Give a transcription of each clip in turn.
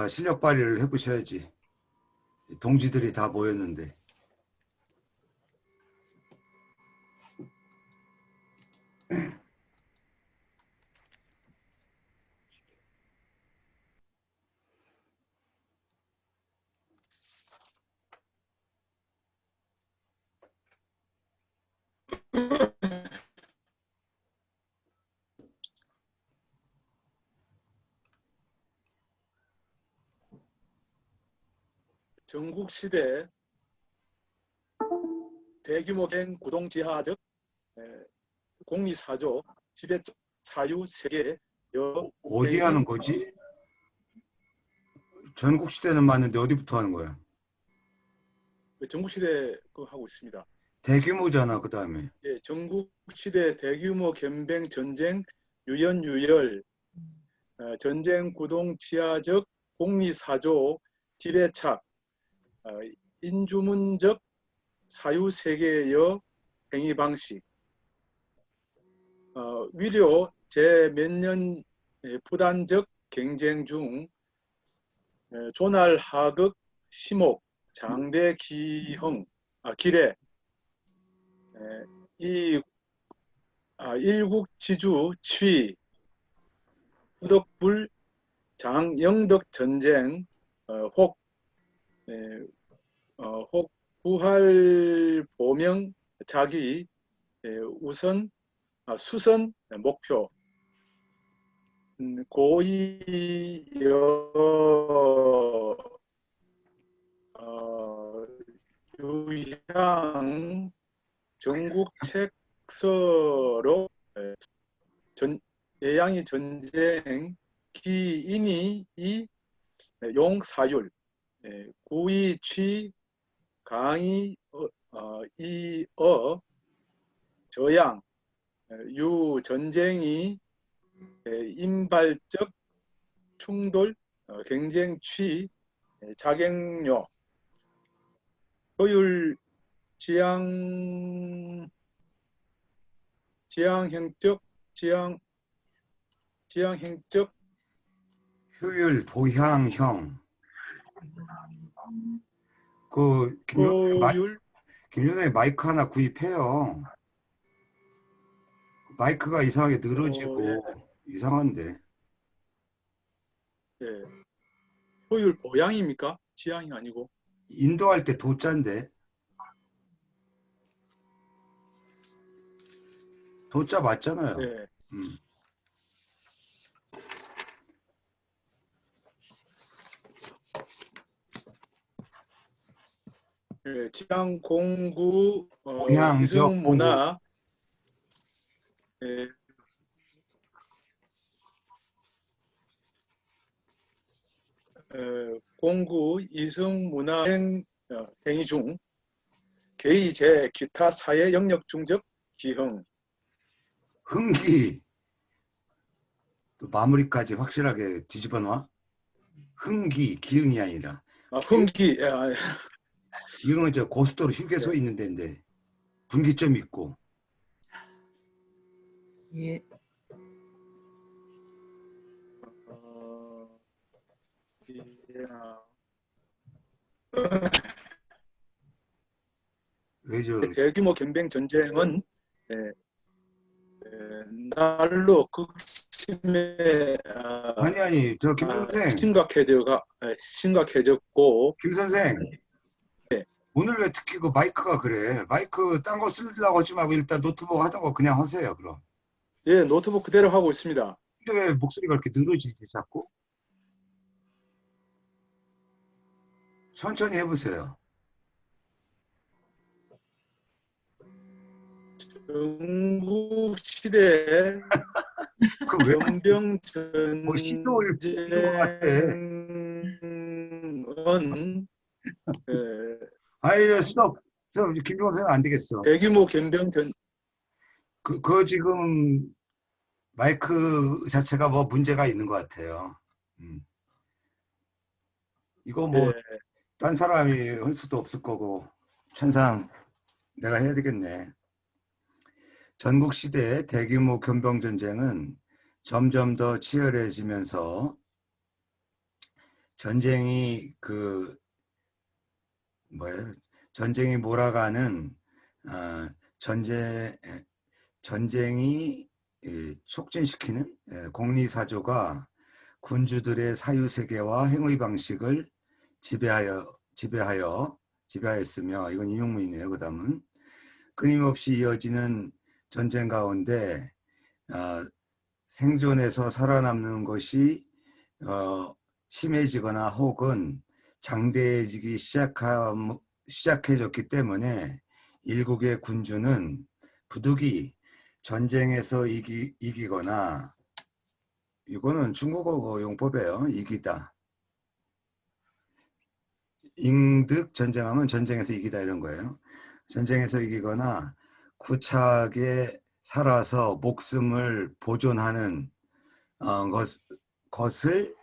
실력 발휘를 해보셔야지. 동지들이 다 모였는데. 전국시대 대규모된 구동지하적 공리사조 지배적 사유 세계 어디 하는 거지? 전국 시대는 맞는데 어디부터 하는 거야? 전국시대 하고 있습니다. 대규모잖아, 그 다음에. 예, 전국시대 대규모 겸병 전쟁 유연유열 전쟁 구동지하적 공리사조 지배착 인주문적 사유세계의 행위방식 위료 제몇년 부단적 경쟁 중 조날하극 시목 장대 기형 기례 이 일국지주 취 후덕불 장영덕 전쟁 혹 부활 보명 자기 우선 수선 목표 고의여 유향 전국 책서로 예양이 전쟁 기인이 이 용사율 구이취 강의 이어 저양 유 전쟁이 인발적 충돌 경쟁 취 자객료 효율 지향행적 효율, 보향형. 효율 김윤호의 마이크 하나 구입해요. 마이크가 이상하게 늘어지고 이상한데. 예. 효율 보양입니까? 지향이 아니고. 인도할 때 도자인데. 도자 맞잖아요. 예. 예, 지향 공구 이승문화 공구 이승문화 행위 중 개의 제 기타 사회 영역 중적 기흥 흥기. 또 마무리까지 확실하게 뒤집어 놔. 흥기, 기흥이 아니라. 흥기 기흥은 저 고속도로 휴게소 있는 데인데 분기점 있고. 예. 대규모 경쟁 전쟁은 날로 극심해 아니 저 김 선생 심각해졌고 김 선생 네. 오늘 왜 특히 그 마이크가 그래? 마이크 딴 거 쓰려고 하지 말고 일단 노트북 하던 거 그냥 하세요. 그럼. 예, 노트북 그대로 하고 있습니다. 근데 왜 목소리가 이렇게 늘어지지 자꾸? 천천히 해보세요. 전국 시대 연병 전쟁은 아이 스톱. 김종원 선생 안 되겠어. 대규모 경병 전 그 지금 마이크 자체가 뭐 문제가 있는 것 같아요. 이거 뭐 딴 사람이 할 수도 없을 거고 천상 내가 해야 되겠네. 전국 시대 대규모 견병 전쟁은 점점 더 치열해지면서 전쟁이 그 뭐예요? 전쟁이 몰아가는 전쟁 전쟁이 촉진시키는 공리사조가 군주들의 사유세계와 행위 방식을 지배하였으며, 이건 인용문이네요. 그 다음은 끊임없이 이어지는 전쟁 가운데 생존해서 살아남는 것이 심해지거나 혹은 장대해지기 시작해졌기 때문에 일국의 군주는 부득이 전쟁에서 이기거나, 이거는 중국어 용법이에요. 이기다. 잉득 전쟁하면 전쟁에서 이기다 이런 거예요. 전쟁에서 이기거나 구차하게 살아서 목숨을 보존하는 것을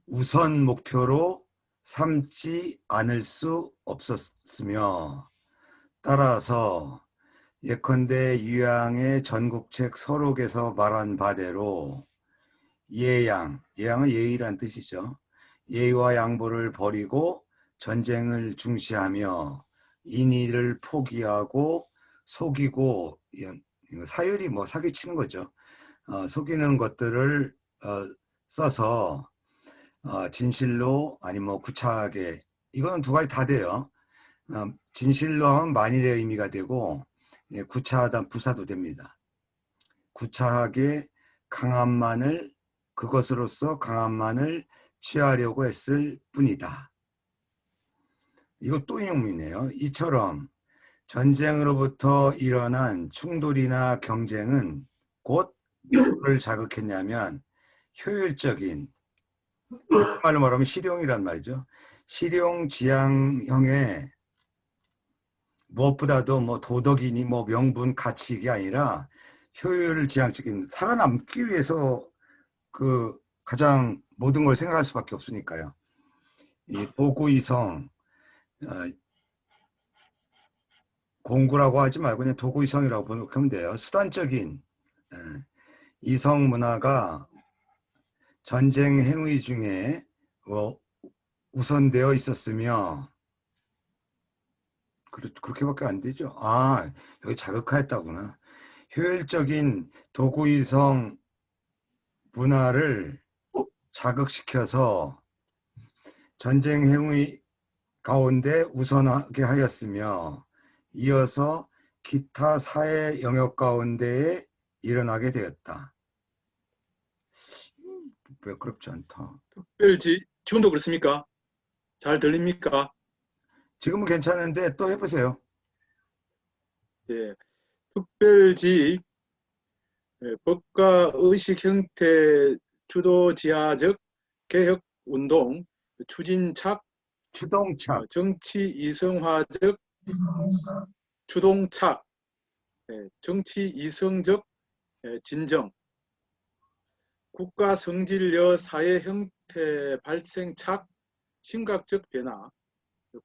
우선 목표로 삼지 않을 수 없었으며, 따라서 예컨대 유양의 전국책 서록에서 말한 바대로 예양은 예의란 뜻이죠. 예의와 양보를 버리고 전쟁을 중시하며 인의를 포기하고 속이고, 사유리 뭐 사기치는 거죠. 속이는 것들을 써서 진실로 아니 뭐 구차하게, 이거는 두 가지 다 돼요. 진실로 하면 만일의 의미가 되고, 구차하다 부사도 됩니다. 구차하게 그것으로서 강함만을 취하려고 했을 뿐이다. 이거 또 인용문이네요. 이처럼 전쟁으로부터 일어난 충돌이나 경쟁은 곧 뭐를 자극했냐면 효율적인, 말로 말하면 실용이란 말이죠. 실용지향형의, 무엇보다도 뭐 도덕이니 뭐 명분 가치, 이게 아니라 효율을 지향적인, 살아남기 위해서 그 가장 모든 걸 생각할 수밖에 없으니까요. 이 도구이성, 공구라고 하지 말고 그냥 도구이성이라고 보면 돼요. 수단적인 이성 문화가 전쟁 행위 중에 우선되어 있었으며, 그렇게밖에 안 되죠. 여기 자극하였다구나. 효율적인 도구이성 문화를 자극시켜서 전쟁 행위 가운데 우선하게 하였으며, 이어서 기타 사회 영역 가운데에 일어나게 되었다. 매끄럽지 않다. 특별지 지금도 그렇습니까? 잘 들립니까? 지금은 괜찮은데 또 해보세요. 예, 특별지 법과 의식 형태 주도 지하적 개혁 운동 추진착 주동차. 정치 이성화적 주동착 정치 이성적 진정 국가 성질여 사회 형태 발생착 심각적 변화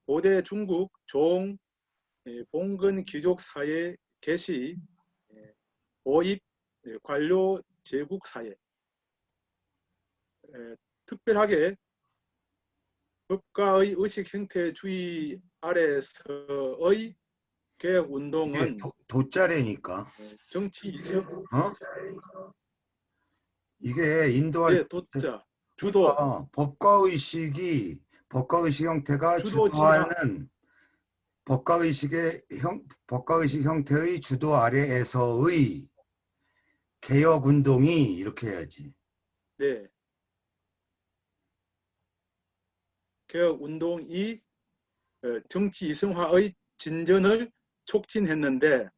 고대 중국 종 봉건 귀족 사회 개시 보입 관료 제국 사회 특별하게 법가의 의식 형태주의 아래서의 개혁 운동은 도자래니까. 정치 이성 이게 인도할 도자 주도 법과의식 형태가 주도 지향 주도하는 법과의식 형태의 주도 아래에서의 개혁 운동이, 이렇게 해야지. 네. 개혁 운동이 정치 이성화의 진전을 촉진했는데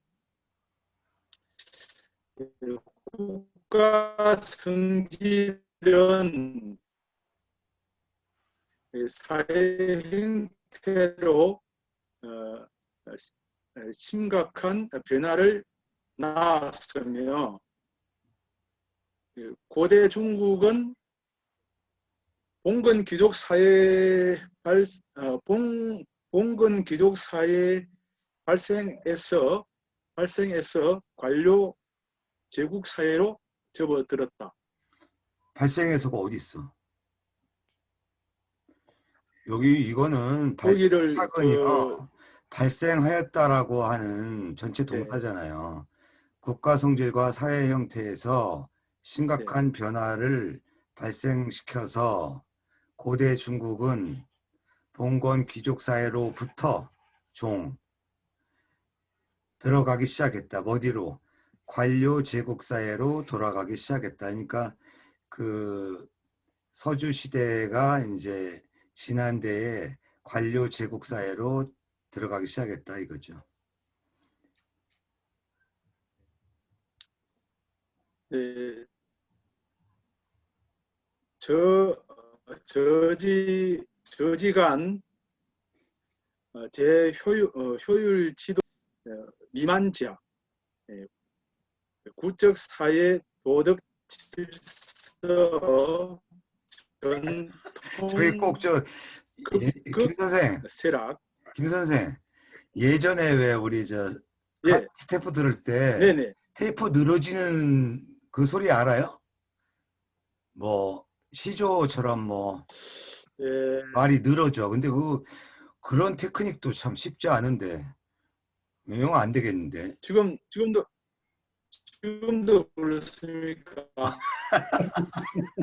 국가 성질은 사회 형태로 심각한 변화를 낳았으며 고대 중국은 봉건 귀족 사회 발생에서 관료 제국 사회로 접어들었다. 발생해서가 어디 있어? 여기 이거는 거기를 발생하건이요. 발생하였다라고 하는 전체 예, 동사잖아요. 국가 성질과 사회 형태에서 예. 심각한 변화를 발생시켜서 고대 중국은 봉건 귀족 사회로부터 종 들어가기 시작했다. 어디로? 관료 제국 사회로 돌아가기 시작했다. 그러니까 그 서주 시대가 이제 지난 데에 관료 제국 사회로 들어가기 시작했다 이거죠. 예, 저 저지간 효율 지도 미만 지역, 예, 구적 사회 도덕 질서 저희 전통 꼭 저 급급 김 선생, 쇠락. 김 선생 예전에 왜 우리 저 예, 카세트 테이프 들을 때 네네. 테이프 늘어지는 그 소리 알아요? 뭐 시조처럼 뭐 예, 말이 늘어져. 근데 그런 테크닉도 참 쉽지 않은데 영어 안 되겠는데. 지금도 그렇습니까?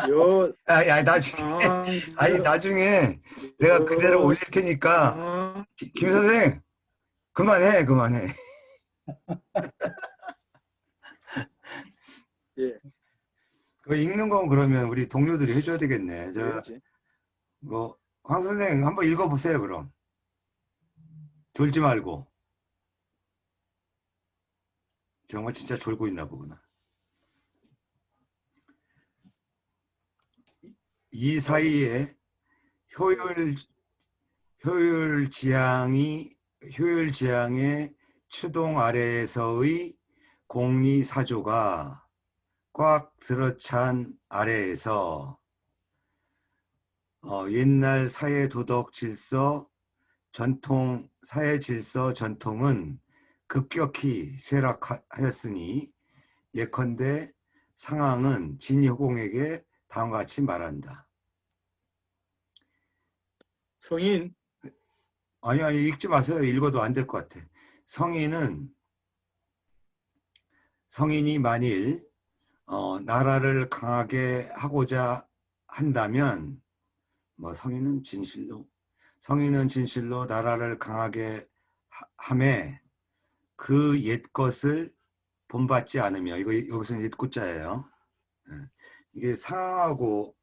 여 아니 나중에 상황 아니 나중에 내가 그대로 올릴 테니까 상황 김 선생 그만해. 예, 그 읽는 건 그러면 우리 동료들이 해줘야 되겠네. 뭐였지? 뭐 황 선생 한번 읽어보세요 그럼. 졸지 말고. 정말 진짜 졸고 있나 보구나. 이 사이에 예. 효율 효율 지향이 효율 지향의 추동 아래에서의 공리사조가 꽉 들어찬 아래에서 옛날 사회 도덕 질서 전통 사회 질서 전통은 급격히 쇠락하였으니 예컨대 상황은 진효공에게 다음과 같이 말한다. 성인 아니 읽지 마세요. 읽어도 안 될 것 같아. 성인이 만일 나라를 강하게 하고자 한다면 뭐 성인은 진실로 나라를 강하게 함에 그 옛것을 본받지 않으며 이거 여기서는 옛구자예요. 이게 상하고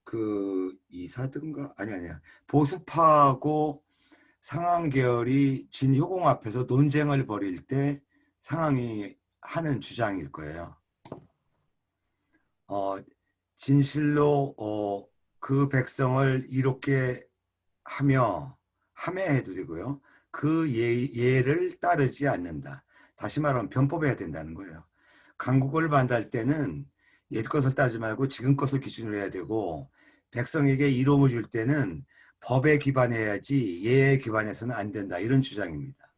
그 이사든가 아니야 보수파하고 상황 계열이 진효공 앞에서 논쟁을 벌일 때 상황이 하는 주장일 거예요. 진실로 그 백성을 이롭게 하며 해도 되고요. 그 예를 따르지 않는다. 다시 말하면 변법해야 된다는 거예요. 강국을 반대할 때는 옛 것을 따지 말고 지금 것을 기준으로 해야 되고 백성에게 이로움을 줄 때는 법에 기반해야지 예에 기반해서는 안 된다. 이런 주장입니다.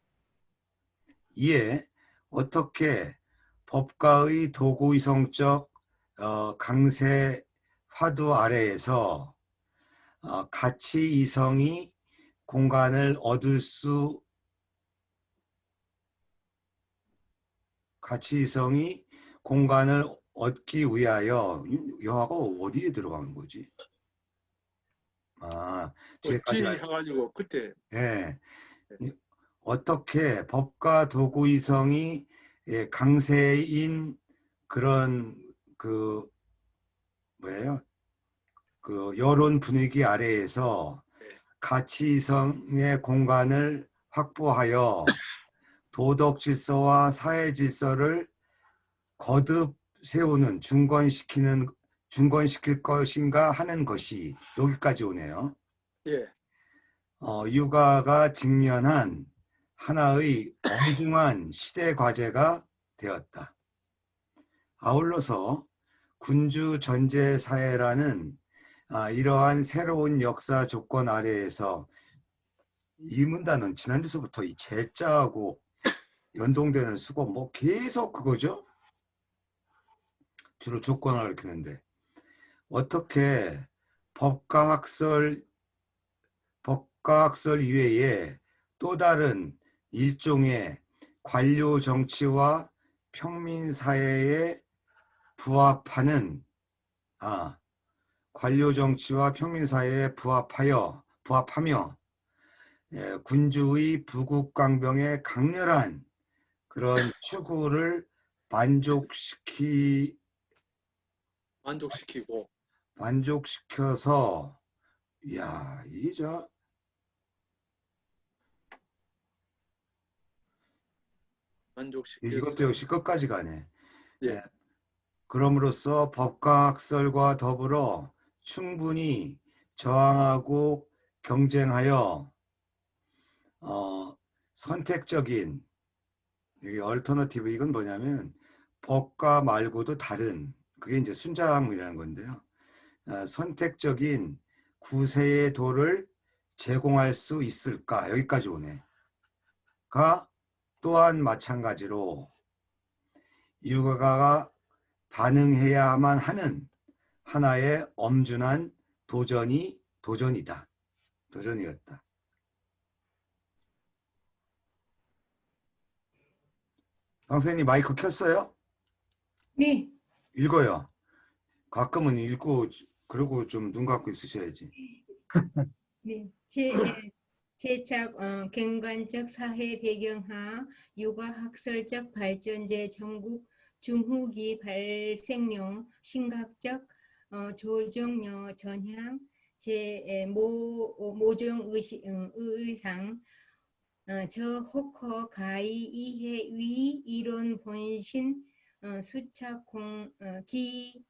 이에 어떻게 법과의 도구이성적 강세 화두 아래에서 가치 이성이 공간을 얻기 위하여 여하가 어디에 들어가는 거지? 어찌 뒤에까지 해가지고 그때 예. 어떻게 법과 도구 이성이 강세인 그런 그 뭐예요? 그 여론 분위기 아래에서 가치 이성의 공간을 확보하여 도덕 질서와 사회 질서를 거듭 세우는 중건시킬 것인가 하는 것이 여기까지 오네요. 예, 육아가 직면한 하나의 엄중한 시대 과제가 되었다. 아울러서 군주 전제 사회라는 이러한 새로운 역사 조건 아래에서 이 문단은 지난주서부터 이 제자하고 연동되는 수고 뭐 계속 그거죠. 주로 조건을 가리키는데 어떻게 법과 학설 법과학설 이외에 또 다른 일종의 관료 정치와 평민 사회에 부합하는 관료 정치와 평민 사회에 부합하며 군주의 부국강병의 강렬한 그런 추구를 만족시키고 만족시켜서 이야 이저 이것도 만족시켜서 역시 끝까지 가네. 예. 그럼으로써 법과학설과 더불어 충분히 저항하고 경쟁하여 선택적인 여기 얼터너티브 이건 뭐냐면 법과 말고도 다른 그게 이제 순자항이라는 건데요. 선택적인 구세의 도를 제공할 수 있을까 여기까지 오네. 가 또한 마찬가지로 유가가 반응해야만 하는 하나의 엄중한 도전이었다. 선생님 마이크 켰어요? 네, 읽어요. 가끔은 읽고 그러고 좀 눈 감고 있으셔야지. 네. 제작 객관적 사회 배경하 육아학설적 발전제 전국 중후기 발생용 심각적 조정여 전향 모종 의상 저 호커 가히 이해 위 이론 본신 수착 기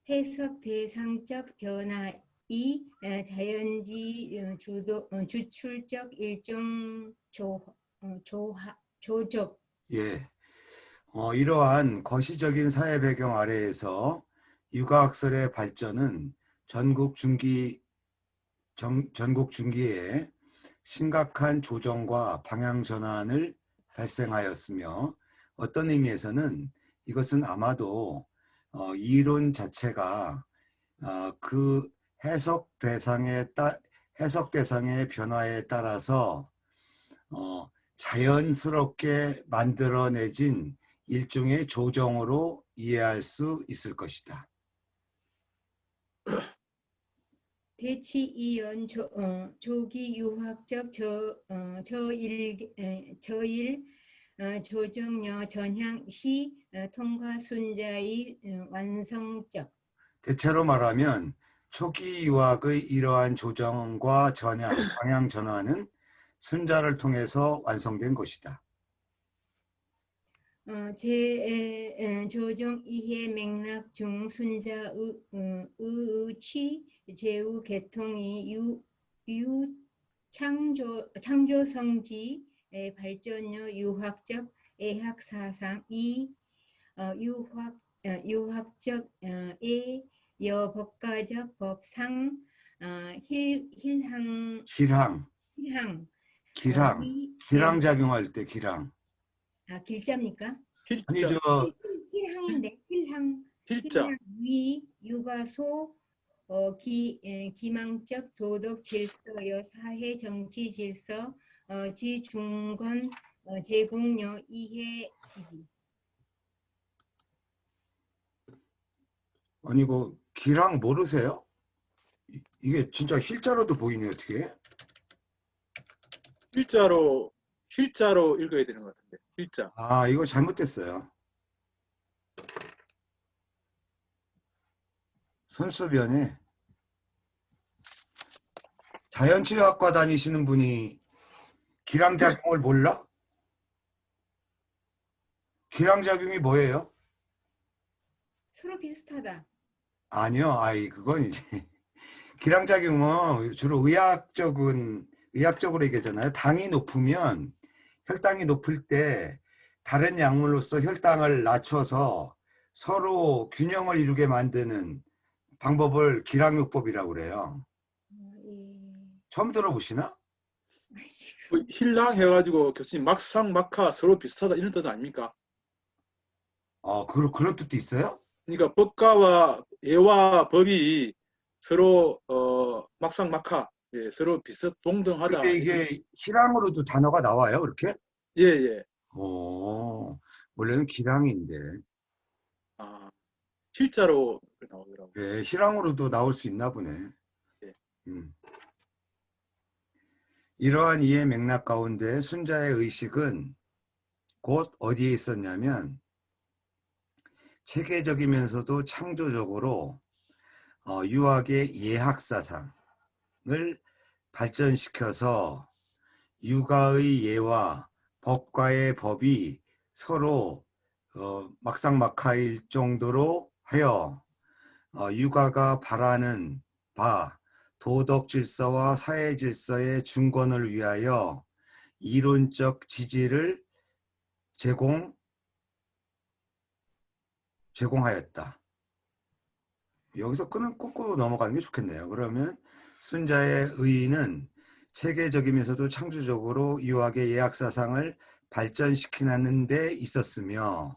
해석 대상적 변화 이 자연지 주출적 일정 조적 예. 이러한 거시적인 사회 배경 아래에서 육아학설의 발전은 전국 중기에 심각한 조정과 방향 전환을 발생하였으며 어떤 의미에서는 이것은 아마도 이론 자체가 그 해석 대상의 변화에 따라서 자연스럽게 만들어내진 일종의 조정으로 이해할 수 있을 것이다. 대치이연 조기 유학적 저일 조정여 전향 시 통과 순자의 완성적 대체로 말하면 초기 유학의 이러한 조정과 방향 전환은 순자를 통해서 완성된 것이다. 조정 이해 맥락 중 순자 의치 제우 개통이 창조 성지 발전여 유학적 애학 사상 유학적 여법가적 법상 기랑 작용할 때 기랑. 길자입니까? 아니 필자 힐항인데 필자 위 유가소 기망적 도덕 질서여 사회 정치 질서 지중건 제공여 이해 지지. 아니 그 기랑 모르세요? 이게 진짜 힐자로도 보이네 어떻게? 필자로 읽어야 되는 것 같은데 필자 이거 잘못됐어요. 손수변에 자연치유학과 다니시는 분이 기랑작용을 몰라? 기랑작용이 뭐예요? 서로 비슷하다. 아니요. 그건 이제 기랑작용은 주로 의학적으로 얘기하잖아요. 당이 높으면 혈당이 높을 때 다른 약물로서 혈당을 낮춰서 서로 균형을 이루게 만드는 방법을 기랑요법이라고 그래요. 처음 들어보시나? 뭐 힐랑 해가지고 교수님 막상 막하 서로 비슷하다 이런 뜻 아닙니까? 그런 뜻도 있어요? 그러니까 예와 법이 서로 막상 막하 예, 서로 비슷 동등하다. 근데 이게 희랑으로도 단어가 나와요, 그렇게? 예, 예. 원래는 기랑인데. 아, 실자로 나오더라고요. 예, 희랑으로도 나올 수 있나 보네. 예. 음. 이러한 이해 맥락 가운데 순자의 의식은 곧 어디에 있었냐면 체계적이면서도 창조적으로 유학의 예학 사상을 발전시켜서 유가의 예와 법과의 법이 서로 막상막하일 정도로 하여 유가가 바라는 바 도덕 질서와 사회 질서의 중건을 위하여 이론적 지지를 제공하였다. 여기서 끊고 넘어가는 게 좋겠네요. 그러면 순자의 의의는 체계적이면서도 창조적으로 유학의 예학 사상을 발전시키는 데 있었으며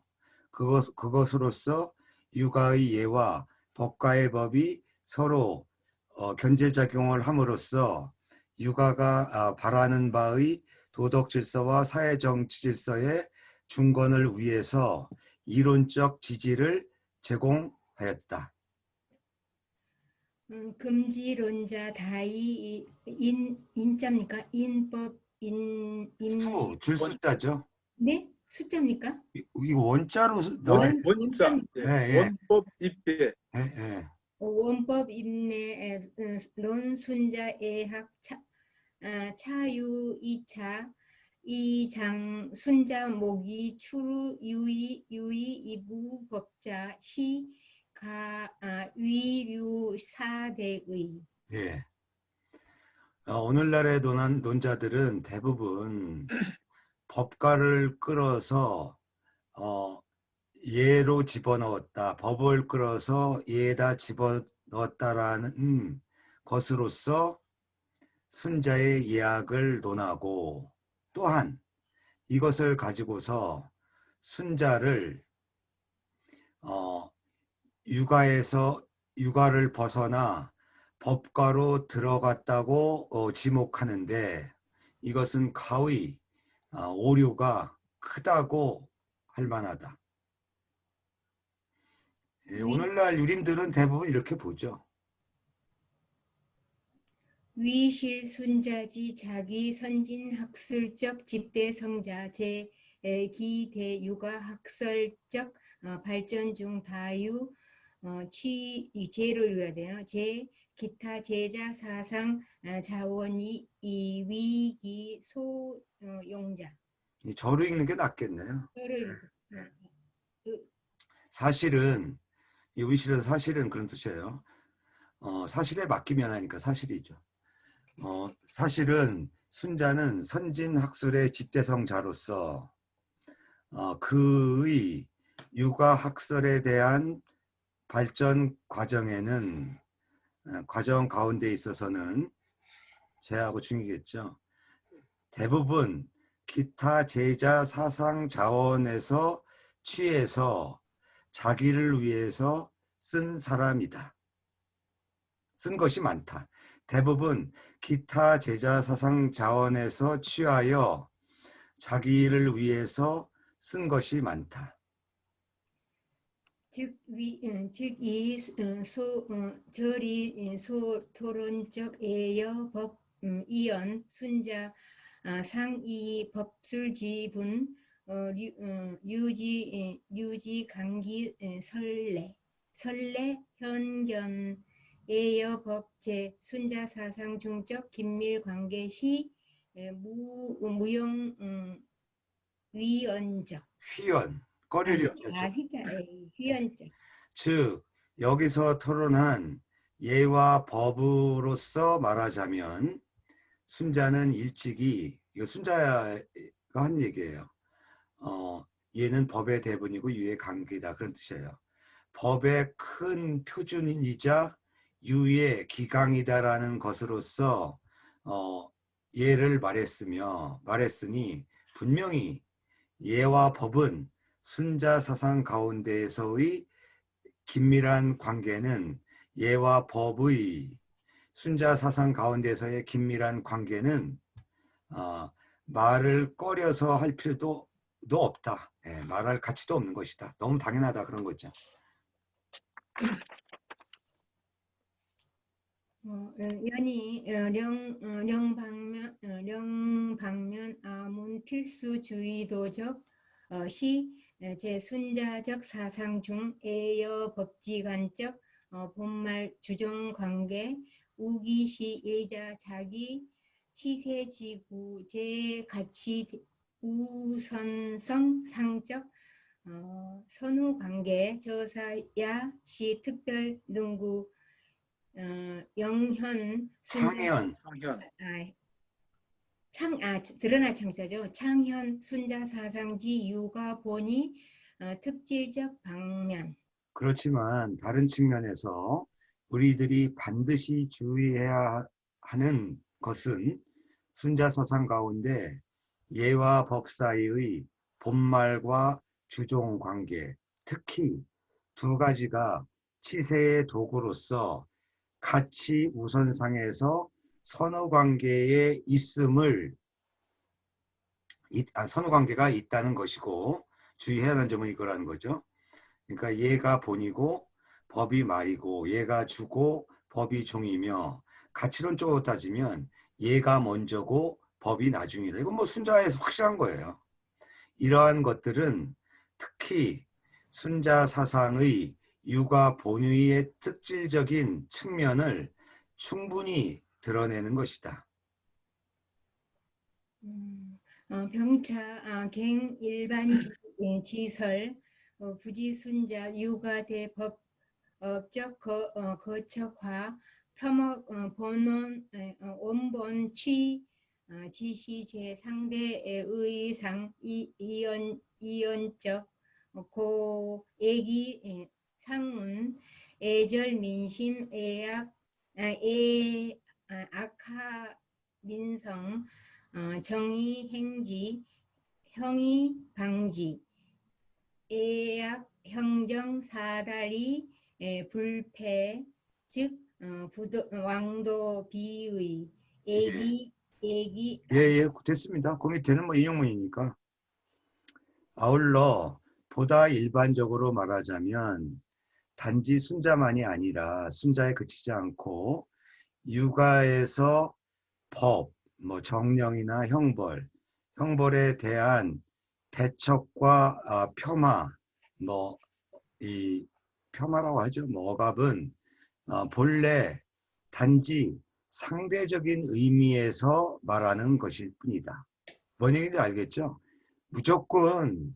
그것으로서 유가의 예와 법과의 법이 서로 견제작용을 함으로써 유가가 바라는 바의 도덕 질서와 사회 정치 질서의 중건을 위해서 이론적 지지를 제공하였다. 금지론자 다이 인자입니까? 인법 줄 숫자죠. 네? 숫자입니까? 이거 원자로 나와요. 원자, 예. 예, 예. 원법 입배, 예, 예. 원법 임내 논순자 애학 차유 2차 이장 순자 모기 추루 유의 이부 법자 위류 사대의. 예. 오늘날의 논자들은 대부분 법가를 끌어서 예로 집어넣었다. 법을 끌어서 예에다 집어넣었다라는 것으로서 순자의 예학을 논하고 또한 이것을 가지고서 순자를 육아를 벗어나 법가로 들어갔다고 지목하는데 이것은 가히 오류가 크다고 할 만하다. 예, 오늘날 유림들은 대부분 이렇게 보죠. 위실순자지 자기 선진학술적 집대성자 기대유가 학설적 발전 중 다유 제를 외워야 돼요. 기타 제자 사상 자원이 위기 소용자. 이 저로 읽는 게 낫겠네요. 사실은 이 위실은 사실은 그런 뜻이에요. 사실에 맡기면 하니까 사실이죠. 사실은 순자는 선진학술의 집대성자로서 그의 육아학설에 대한 발전 과정에는 과정 가운데 있어서는 제하고 중이겠죠. 대부분 기타 제자 사상 자원에서 취해서 자기를 위해서 쓴 사람이다. 쓴 것이 많다. 대부분 기타 제자 사상 자원에서 취하여 자기를 위해서 쓴 것이 많다. 즉이 절이 소토론적 애여 법 이연 순자 상이 법술 지분 유지 강기 설례 현견 애여 법제 순자 사상 중적 긴밀 관계 시 무용 위언적 휘연, 꺼리를 휘연적. 즉 여기서 토론한 예와 법으로서 말하자면 순자는 일찍이 이거 순자가 한 얘기예요. 예는 법의 대본이고 유의 관계다 그런 뜻이에요. 법의 큰 표준이자 유의 기강이다라는 것으로서 예를 말했으니 분명히 예와 법은 순자 사상 가운데에서의 긴밀한 관계는 예와 법의 순자 사상 가운데서의 긴밀한 관계는 말을 꺼려서 할 필요도 없다. 예, 말할 가치도 없는 것이다. 너무 당연하다 그런 거죠. 연이 령방면 아문 필수 주의도적 시 제순자적 사상 중 애여 법지관적 본말 주종관계 우기시 일자 자기 치세지구 제가치 우선성 상적 선후관계 저사야 시 특별 능구 영현 창현, 상현. 드러날 창자죠. 창현 순자 사상지 유가 보니 특질적 방면. 그렇지만 다른 측면에서 우리들이 반드시 주의해야 하는 것은 순자 사상 가운데 예와 법 사이의 본말과 주종 관계, 특히 두 가지가 치세의 도구로서 가치 우선상에서 선후 관계에 선후 관계가 있다는 것이고, 주의해야 하는 점은 이거라는 거죠. 그러니까 얘가 본이고 법이 말이고, 얘가 주고 법이 종이며, 가치론적으로 따지면 얘가 먼저고 법이 나중이다. 이건 뭐 순자에서 확실한 거예요. 이러한 것들은 특히 순자 사상의 유가 본의의 특질적인 측면을 충분히 드러내는 것이다. 병차 갱 일반 지설 부지순자 유가대 법적 거척화 표목 본원 원본 취 지시 제상대의 의상 이연적 고애기 상문 애절 민심 애악 악하 민성 정의 행지 형이 방지 애약 형정 사다리 불패 즉 왕도 비의 애기 예, 됐습니다. 그 밑에는 뭐 인용문이니까. 아울러 보다 일반적으로 말하자면 단지 순자만이 아니라 순자에 그치지 않고 육아에서 법, 뭐 정령이나 형벌에 대한 배척과 폄하, 뭐 이 폄하라고 하죠. 뭐 억압은 본래 단지 상대적인 의미에서 말하는 것일 뿐이다. 뭔 얘기인지 알겠죠? 무조건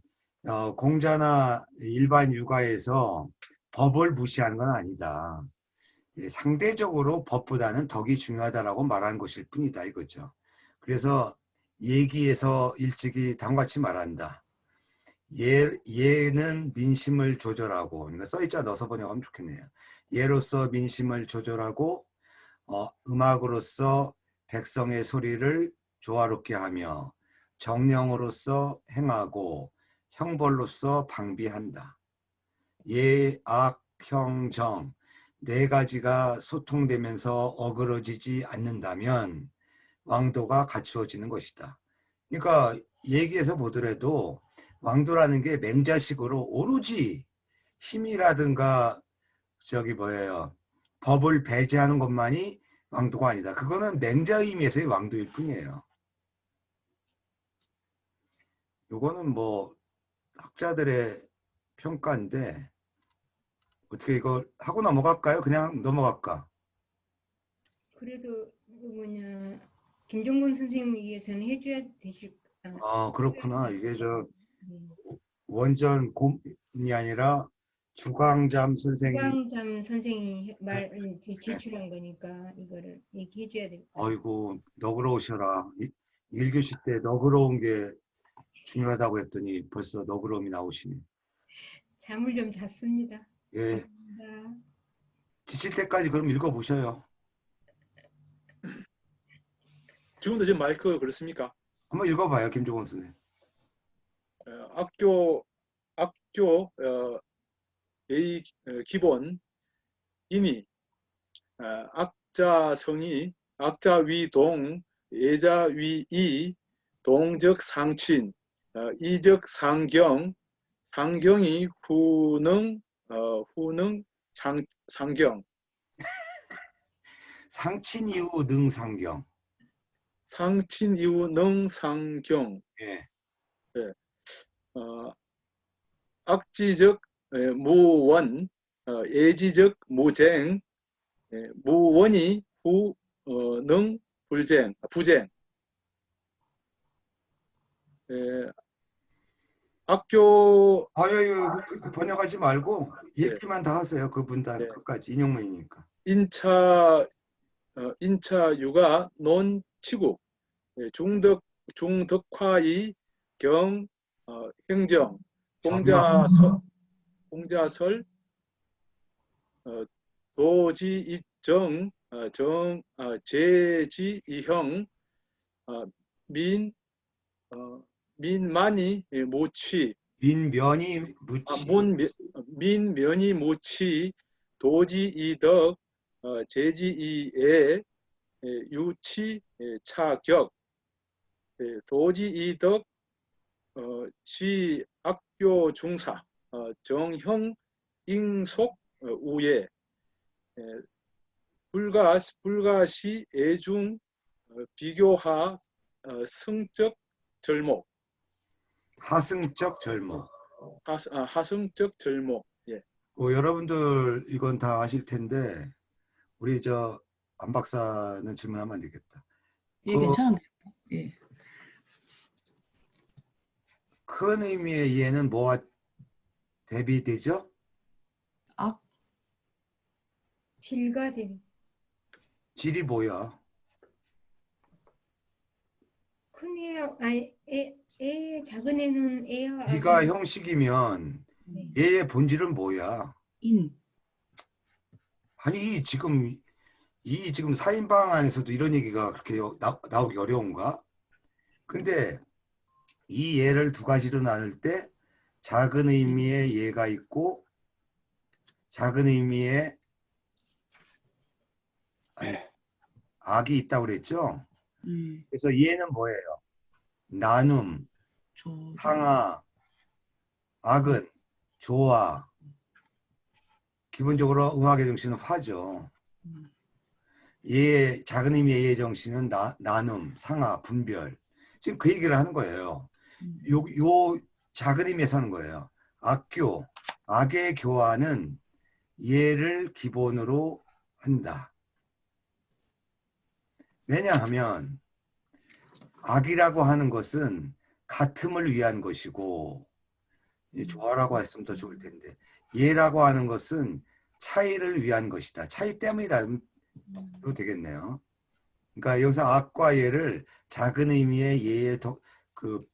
공자나 일반 육아에서 법을 무시하는 건 아니다. 상대적으로 법보다는 덕이 중요하다라고 말하는 것일 뿐이다 이거죠. 그래서 얘기에서 일찍이 다음과 같이 말한다. 예는 민심을 조절하고, 그러니까 써있자 넣어서 번역하면 좋겠네요. 예로서 민심을 조절하고 음악으로서 백성의 소리를 조화롭게 하며 정령으로서 행하고 형벌로서 방비한다. 예, 악, 형, 정 네 가지가 소통되면서 어그러지지 않는다면 왕도가 갖추어지는 것이다. 그러니까 얘기해서 보더라도 왕도라는 게 맹자식으로 오로지 힘이라든가 법을 배제하는 것만이 왕도가 아니다. 그거는 맹자 의미에서의 왕도일 뿐이에요. 요거는 뭐 학자들의 평가인데 어떻게 이거 하고 넘어갈까요? 그냥 넘어갈까? 그래도 김종곤 선생님 위해서는 해줘야 되실 그렇구나. 이게 네. 원전 곰이 아니라 주광잠 선생이. 주광잠 선생이 제출한 거니까 이거를 얘기해줘야 될 것 같아요. 아이고 너그러우셔라. 1교시 때 너그러운 게 중요하다고 했더니 벌써 너그러움이 나오시네. 잠을 좀 잤습니다. 예, 감사합니다. 지칠 때까지 그럼 읽어보셔요. 지금도 지금 마이크 그렇습니까? 한번 읽어봐요, 김종원 선생님. 악교 예의 기본 이니 악자성이 악자위동, 예자위이, 동적 상친, 이적 상경, 상경이 후능, 후능 상경, 상친 이후 능상경. 상친 이후 능상경, 예. 어, 악지적 무원, 예지적 무쟁, 무원이 능 불쟁, 부쟁. 학교 아유, 번역하지 말고 예, 읽기만 다 하세요. 그 문단 예, 끝까지 인용문이니까. 인차 유가 논치국, 중덕화의 경 행정, 정명. 공자설 도지이정 제지이형 민 민만이 모취 민면이 무치. 민면이 모취 도지이덕 제지이의 유치 차격 도지이덕 시학교 중사 정형 잉속 우예 불가시 애중 비교하 성적 절목 하승적 절모. 하성적 절목 예. 여러분들 이건 다 아실 텐데 우리 안 박사는 질문하면 안 되겠다. 예, 괜찮은데요. 예. 큰 의미의 이해는 뭐와 대비되죠? 악, 질과 대비. 질이 뭐야? 큰 애와 작은 애는 애와 비가 아기. 형식이면 네. 얘의 본질은 뭐야? 인, 아니 지금 4인방 안에서도 이런 얘기가 그렇게 나오기 어려운가? 근데 이 예를 두 가지로 나눌 때 작은 의미의 예가 있고 작은 의미의 악이 있다고 그랬죠? 그래서 예는 뭐예요? 나눔, 조, 상하, 악은 조화. 기본적으로 음악의 정신은 화죠. 작은 의미의 예 정신은 나눔, 상하, 분별. 지금 그 얘기를 하는 거예요. 요 작은 의미에서 하는 거예요. 악의 교화는 예를 기본으로 한다. 왜냐하면 악이라고 하는 것은 같음을 위한 것이고 조화라고 했으면 더 좋을 텐데 예라고 하는 것은 차이를 위한 것이다. 차이 때문이다. 되겠네요. 그러니까 여기서 악과 예를 작은 의미의 예의 그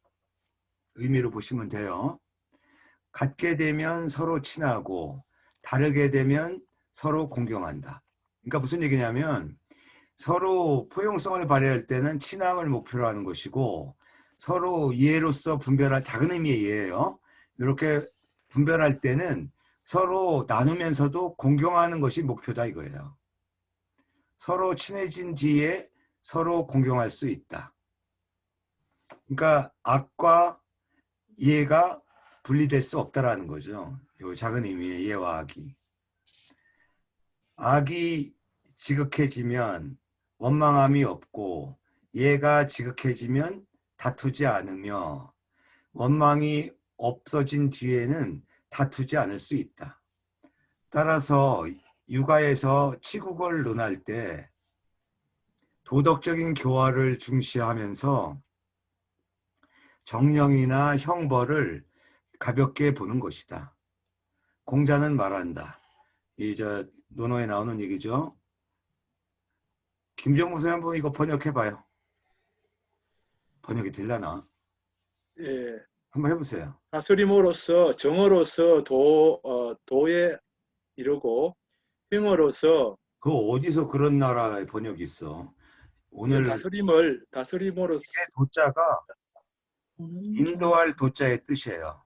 의미로 보시면 돼요. 같게 되면 서로 친하고 다르게 되면 서로 공경한다. 그러니까 무슨 얘기냐면 서로 포용성을 발휘할 때는 친함을 목표로 하는 것이고 서로 이해로서 분별할 작은 의미의 이해예요. 이렇게 분별할 때는 서로 나누면서도 공경하는 것이 목표다 이거예요. 서로 친해진 뒤에 서로 공경할 수 있다. 그러니까 악과 이해가 분리될 수 없다라는 거죠. 이 작은 의미의 이해와 악이. 악이 지극해지면 원망함이 없고 얘가 지극해지면 다투지 않으며 원망이 없어진 뒤에는 다투지 않을 수 있다. 따라서 육아에서 치국을 논할 때 도덕적인 교화를 중시하면서 정령이나 형벌을 가볍게 보는 것이다. 공자는 말한다. 논어에 나오는 얘기죠. 김정무 선생님 한번 이거 번역해봐요. 번역이 되려나? 예. 한번 해보세요. 다스림으로서 정어로서 도에 이르고 행어로서 그 어디서 그런 나라의 번역이 있어? 오늘 다스림으로서 도자가 인도할 도자의 뜻이에요.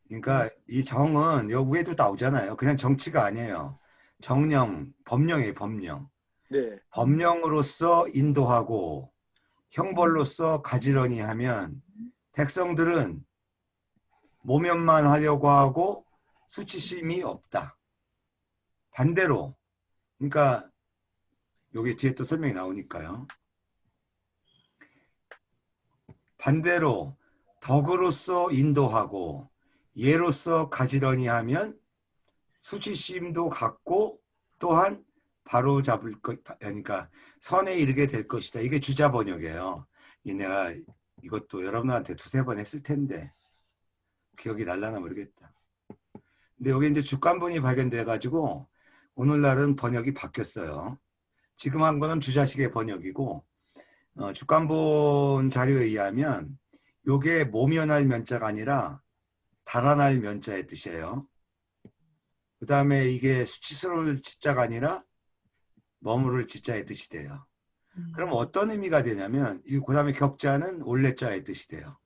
그러니까 이 정은 여기 위에도 나오잖아요. 그냥 정치가 아니에요. 정령, 법령이에요, 법령. 네. 법령으로서 인도하고 형벌로서 가지런히 하면 백성들은 모면만 하려고 하고 수치심이 없다. 반대로, 그러니까 여기 뒤에 또 설명이 나오니까요. 반대로 덕으로서 인도하고 예로서 가지런히 하면 수치심도 갖고 또한 바로 잡을 것, 그러니까 선에 이르게 될 것이다. 이게 주자 번역이에요. 내가 이것도 여러분한테 두세 번 했을 텐데 기억이 날라나 모르겠다. 근데 여기 이제 주관본이 발견돼 가지고 오늘날은 번역이 바뀌었어요. 지금 한 거는 주자식의 번역이고 주관본 자료에 의하면 요게 모면할 면자가 아니라 달아날 면자의 뜻이에요. 그 다음에 이게 수치스러울 지자가 아니라 머무를 지자의 뜻이 돼요. 그럼 어떤 의미가 되냐면 그 다음에 격자는 올레자의 뜻이 돼요.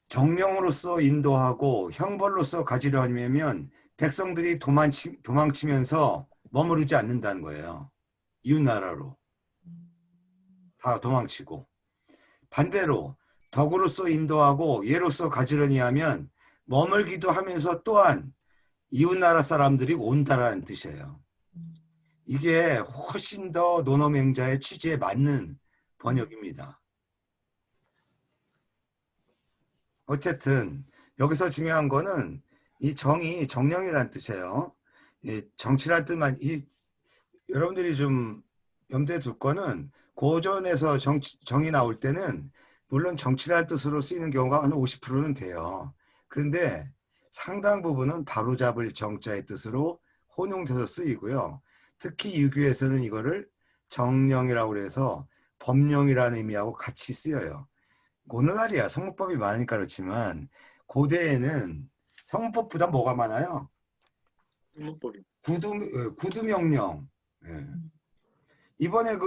정령으로서 인도하고 형벌로서 가지려 하면 백성들이 도망치면서 머무르지 않는다는 거예요. 이웃나라로 다 도망치고, 반대로 덕으로서 인도하고 예로서 가지려니 하면 머물기도 하면서 또한 이웃나라 사람들이 온다라는 뜻이에요. 이게 훨씬 더 논어맹자의 취지에 맞는 번역입니다. 어쨌든 여기서 중요한 거는 이 정이 정령이라는 뜻이에요. 이 정치란 뜻만, 여러분들이 좀 염두에 둘 거는 고전에서 정이 나올 때는 물론 정치라는 뜻으로 쓰이는 경우가 한 50%는 돼요. 그런데 상당 부분은 바로잡을 정자의 뜻으로 혼용돼서 쓰이고요. 특히 유교에서는 이거를 정령이라고 해서 법령이라는 의미하고 같이 쓰여요. 오늘날이야 성문법이 많으니까 그렇지만 고대에는 성문법보다 뭐가 많아요? 문법이. 구두명령. 예. 이번에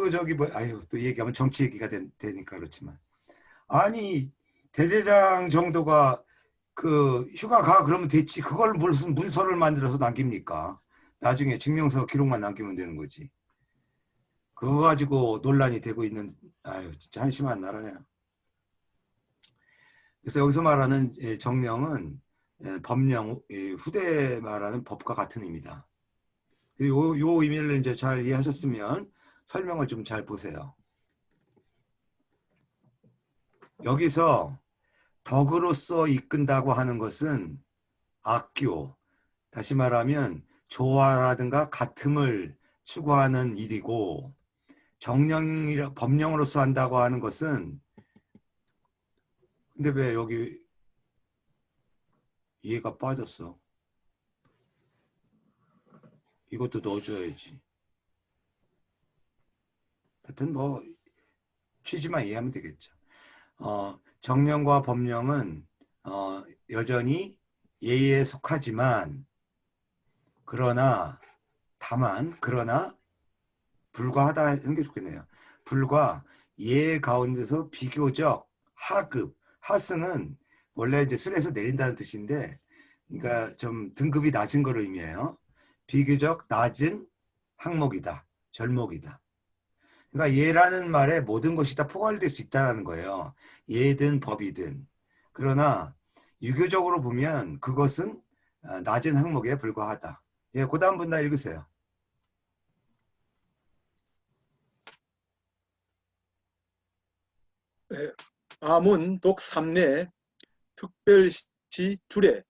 아유, 또 얘기하면 정치 얘기가 되니까 그렇지만. 아니, 대대장 정도가 휴가 가 그러면 됐지. 그걸 무슨 문서를 만들어서 남깁니까? 나중에 증명서 기록만 남기면 되는 거지. 그거 가지고 논란이 되고 있는, 아유, 진짜 한심한 나라야. 그래서 여기서 말하는 정령은 법령, 후대 말하는 법과 같은 의미다. 요 의미를 이제 잘 이해하셨으면 설명을 좀 잘 보세요. 여기서 덕으로서 이끈다고 하는 것은 악교, 다시 말하면 조화라든가 같음을 추구하는 일이고, 법령으로서 한다고 하는 것은, 근데 왜 여기 이해가 빠졌어? 이것도 넣어줘야지. 하여튼 뭐 취지만 이해하면 되겠죠. 정령과 법령은 여전히 예에 속하지만 그러나 불과하다 하는 게 좋겠네요. 불과 예 가운데서 비교적 하급, 하승은 원래 이제 술에서 내린다는 뜻인데, 그러니까 좀 등급이 낮은 걸 의미해요. 비교적 낮은 항목이다, 절목이다. 그러니까 예라는 말에 모든 것이 다 포괄될 수 있다는 거예요. 예든 법이든. 그러나 유교적으로 보면 그것은 낮은 항목에 불과하다. 예, 그 다음 분 다 읽으세요. 아문 독 3례 특별시 주례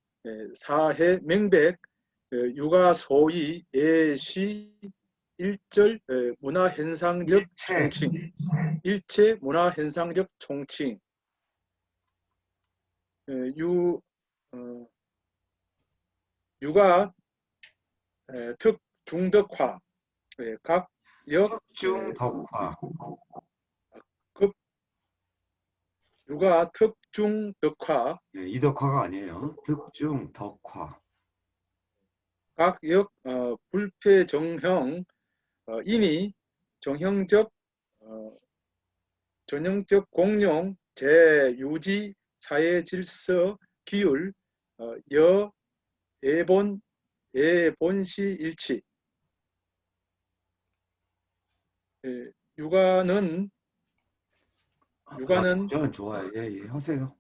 사해 맹백 육아 소위 예시 일절 문화현상적 총칭 일체 문화현상적 총칭 육아 특중덕화 각역 특중덕화. 육아 특중덕화 예, 이덕화가 아니에요. 특중덕화. 각역 불패정형 인이 정형적 전형적 공용 재유지 사회 질서 기율 예본시 일치. 육아는 전 좋아요. 예, 예, 하세요.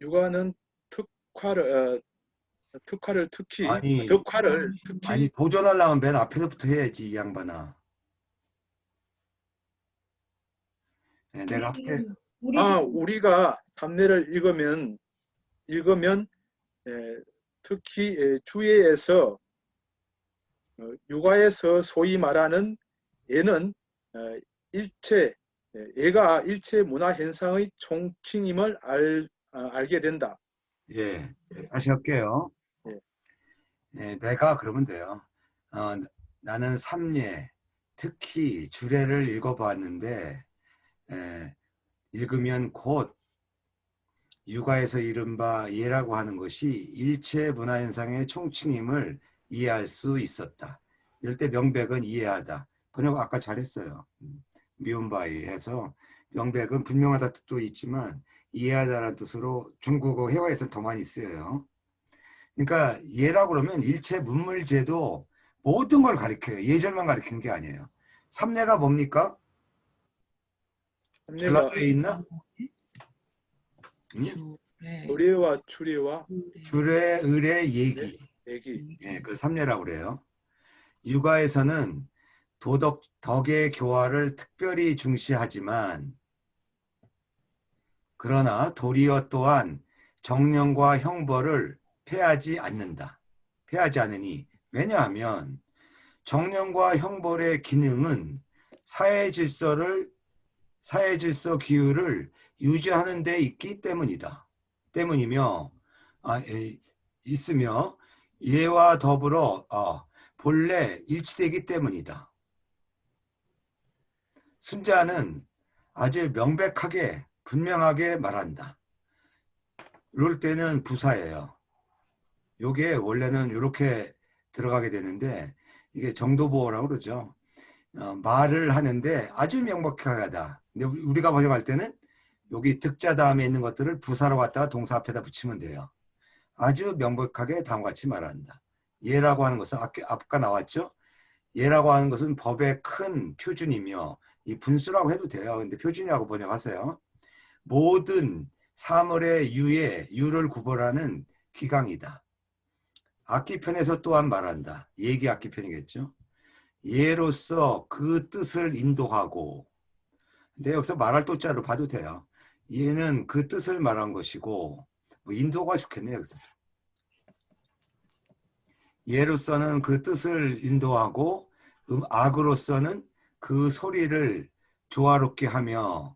육아는 특화를 덕화를 아니, 특히 도전하려면 맨 앞에서부터 해야지, 이 양반아. 예, 내가 할게. 우리도 우리가 삼례를 읽으면 특히 주회에서 육아에서 소위 말하는 예는 얘가 일체 문화 현상의 총칭임을 알게 된다. 예, 다시 할게요. 예. 예, 내가 그러면 돼요. 나는 삼례, 특히 주례를 읽어봤는데, 예, 읽으면 곧 육아에서 이른바 예라고 하는 것이 일체 문화현상의 총칭임을 이해할 수 있었다. 이럴 때 명백은 이해하다. 번역 아까 잘했어요. 미운 바이 해서 명백은 분명하다 뜻도 있지만 이해하다라는 뜻으로 중국어 회화에서 더 많이 쓰여요. 그러니까 예라고 그러면 일체 문물제도 모든 걸 가리켜요. 예절만 가리키는 게 아니에요. 삼례가 뭡니까? 삼례가 전라도에 있나? 주례, 의례와 추례와 주례, 의례, 예기. 예기. 예, 그걸 삼례라고 그래요. 육아에서는 덕의 교화를 특별히 중시하지만 그러나 도리어 또한 정령과 형벌을 폐하지 않는다. 폐하지 않으니 왜냐하면 정령과 형벌의 기능은 사회 질서 기율을 유지하는 데 있기 때문이다. 때문이며 있으며 예와 더불어 본래 일치되기 때문이다. 순자는 아주 명백하게 분명하게 말한다. 이럴 때는 부사예요. 요게 원래는 이렇게 들어가게 되는데 이게 정도보호라고 그러죠. 말을 하는데 아주 명백하게 하다. 근데 우리가 번역할 때는 여기 득자 다음에 있는 것들을 부사로 갖다가 동사 앞에다 붙이면 돼요. 아주 명백하게 다음과 같이 말한다. 예라고 하는 것은 아까 나왔죠. 예라고 하는 것은 법의 큰 표준이며 이 분수라고 해도 돼요. 근데 표준이라고 번역하세요. 모든 사물의 유를 구별하는 기강이다. 악기편에서 또한 말한다. 얘기 악기편이겠죠. 예로서 그 뜻을 인도하고 근데 여기서 말할 또자로 봐도 돼요. 얘는 그 뜻을 말한 것이고 뭐 인도가 좋겠네요. 여기서. 예로서는 그 뜻을 인도하고 악으로서는 그 소리를 조화롭게 하며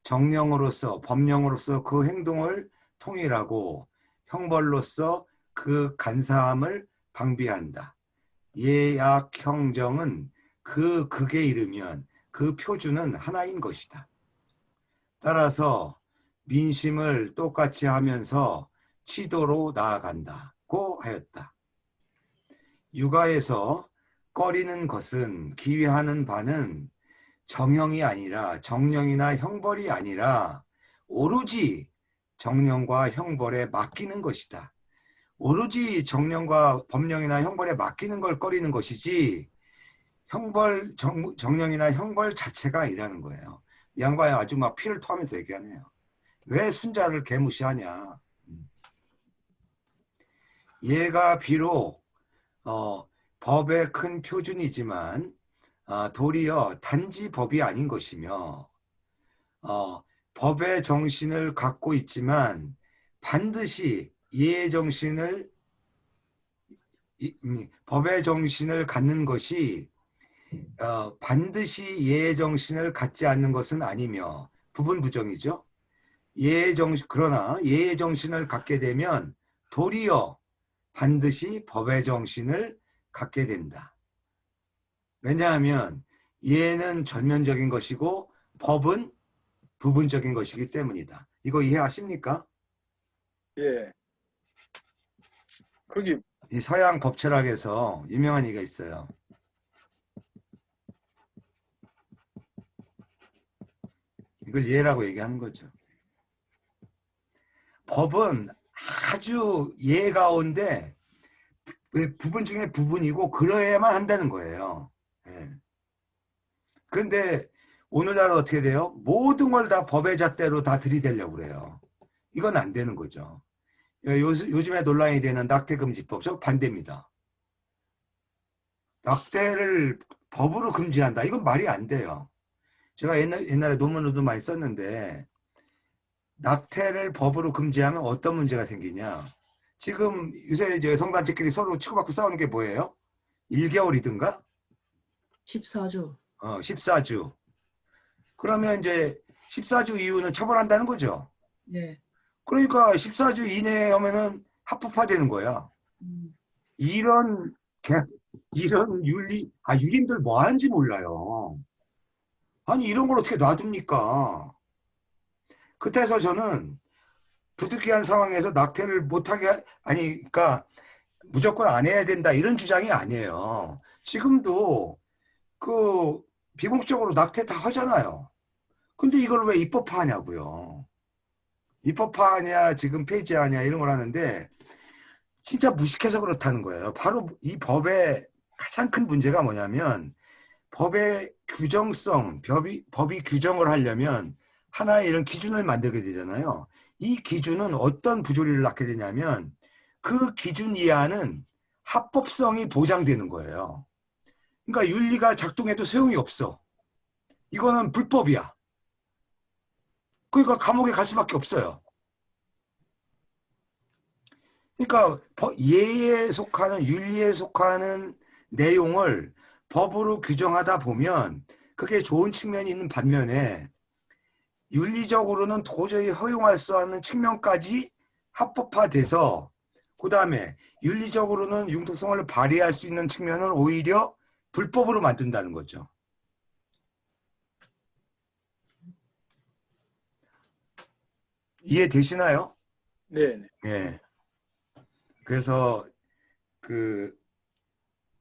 정령으로서 법령으로서 그 행동을 통일하고 형벌로서 그 간사함을 방비한다. 예악 형정은 그 극에 이르면 그 표준은 하나인 것이다. 따라서 민심을 똑같이 하면서 치도로 나아간다고 하였다. 육아에서 꺼리는 것은 기회하는 바는 정형이 아니라 정령이나 형벌이 아니라 오로지 정령과 형벌에 맡기는 것이다. 오로지 정령과 법령이나 형벌에 맡기는 걸 꺼리는 것이지 정령이나 형벌 자체가 아니라는 거예요. 이 양반이 아주 막 피를 토하면서 얘기하네요. 왜 순자를 개무시하냐. 얘가 비록 법의 큰 표준이지만 도리어 단지 법이 아닌 것이며 법의 정신을 갖고 있지만 반드시 법의 정신을 갖는 것이 반드시 예의 정신을 갖지 않는 것은 아니며 부분부정이죠. 그러나 예의 정신을 갖게 되면 도리어 반드시 법의 정신을 갖게 된다. 왜냐하면 예는 전면적인 것이고 법은 부분적인 것이기 때문이다. 이거 이해하십니까? 예. 거기 이 서양 법철학에서 유명한 얘기가 있어요. 이걸 예라고 얘기하는 거죠. 법은 아주 예가온데 부분 중에 부분이고 그래야만 한다는 거예요. 예. 그런데 오늘날 어떻게 돼요? 모든 걸 다 법의 잣대로 다 들이대려고 그래요. 이건 안 되는 거죠. 요즘에 논란이 되는 낙태금지법, 저 반대입니다. 낙태를 법으로 금지한다. 이건 말이 안 돼요. 제가 옛날에 논문으로도 많이 썼는데 낙태를 법으로 금지하면 어떤 문제가 생기냐. 지금 요새 여성단체끼리 서로 치고받고 싸우는 게 뭐예요? 1개월이든가? 14주. 14주. 그러면 이제 14주 이후는 처벌한다는 거죠. 네. 그러니까 14주 이내에 하면은 합법화되는 거야. 이런 이런 유림들 뭐 하는지 몰라요. 아니 이런 걸 어떻게 놔둡니까? 그때서 저는 부득이한 상황에서 낙태를 못하게 아니 그러니까 무조건 안 해야 된다 이런 주장이 아니에요. 지금도 그 비공식적으로 낙태 다 하잖아요. 근데 이걸 왜 입법화하냐고요. 입법화하냐 지금 폐지하냐 이런 걸 하는데 진짜 무식해서 그렇다는 거예요. 바로 이 법의 가장 큰 문제가 뭐냐면 법의 규정성, 법이 규정을 하려면 하나의 이런 기준을 만들게 되잖아요. 이 기준은 어떤 부조리를 낳게 되냐면 그 기준 이하는 합법성이 보장되는 거예요. 그러니까 윤리가 작동해도 소용이 없어. 이거는 불법이야. 그러니까 감옥에 갈 수밖에 없어요. 그러니까 예에 속하는 윤리에 속하는 내용을 법으로 규정하다 보면 그게 좋은 측면이 있는 반면에 윤리적으로는 도저히 허용할 수 없는 측면까지 합법화돼서 그 다음에 윤리적으로는 융통성을 발휘할 수 있는 측면을 오히려 불법으로 만든다는 거죠. 이해되시나요? 네. 예. 그래서 그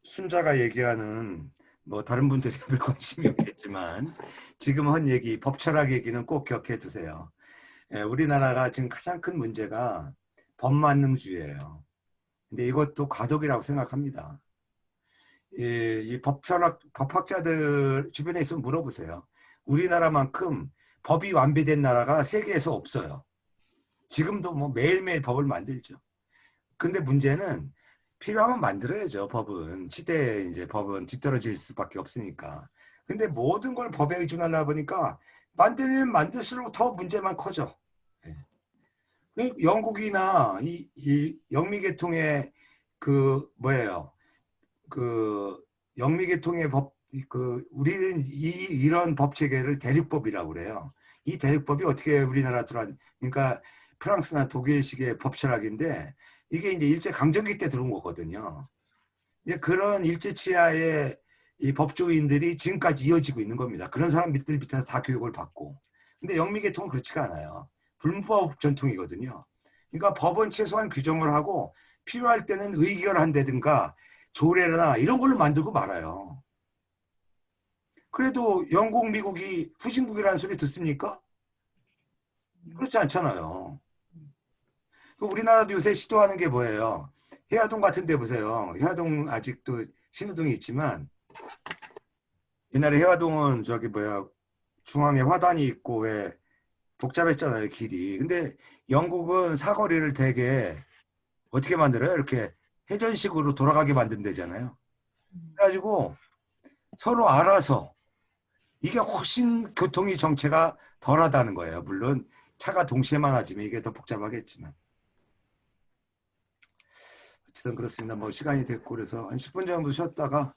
순자가 얘기하는 뭐 다른 분들이 별 관심이 없겠지만 지금 한 얘기 법철학 얘기는 꼭 기억해 두세요. 예, 우리나라가 지금 가장 큰 문제가 법만능주의예요. 근데 이것도 과도기라고 생각합니다. 이 법학자들 주변에 있으면 물어보세요. 우리나라만큼 법이 완비된 나라가 세계에서 없어요. 지금도 뭐 매일매일 법을 만들죠. 근데 문제는 필요하면 만들어야죠. 법은 시대에 이제 법은 뒤떨어질 수밖에 없으니까. 근데 모든 걸 법에 의존하다 보니까 만들면 만들수록 더 문제만 커져. 예. 영국이나 이 영미계통의 그 뭐예요? 그 영미계통의 법 그 우리는 이런 법 체계를 대륙법이라고 그래요. 이 대륙법이 어떻게 우리나라 들어왔? 그러니까 프랑스나 독일식의 법 철학인데 이게 이제 일제 강점기 때 들어온 거거든요. 이제 그런 일제 치하의 이 법조인들이 지금까지 이어지고 있는 겁니다. 그런 사람들 밑에서 다 교육을 받고. 근데 영미계통은 그렇지가 않아요. 불법 전통이거든요. 그러니까 법은 최소한 규정을 하고 필요할 때는 의결한다든가 조례나 이런 걸로 만들고 말아요. 그래도 영국, 미국이 후진국이라는 소리 듣습니까? 그렇지 않잖아요. 우리나라도 요새 시도하는 게 뭐예요? 해화동 같은 데 보세요. 해화동 아직도 신호등이 있지만 옛날에 해화동은 저기 뭐야 중앙에 화단이 있고 왜 복잡했잖아요 길이. 근데 영국은 사거리를 되게 어떻게 만들어요? 이렇게 회전식으로 돌아가게 만든다잖아요. 그래가지고 서로 알아서 이게 훨씬 교통이 정체가 덜하다는 거예요. 물론 차가 동시에 많아지면 이게 더 복잡하겠지만. 어쨌든 그렇습니다. 뭐 시간이 됐고 그래서 한 10분 정도 쉬었다가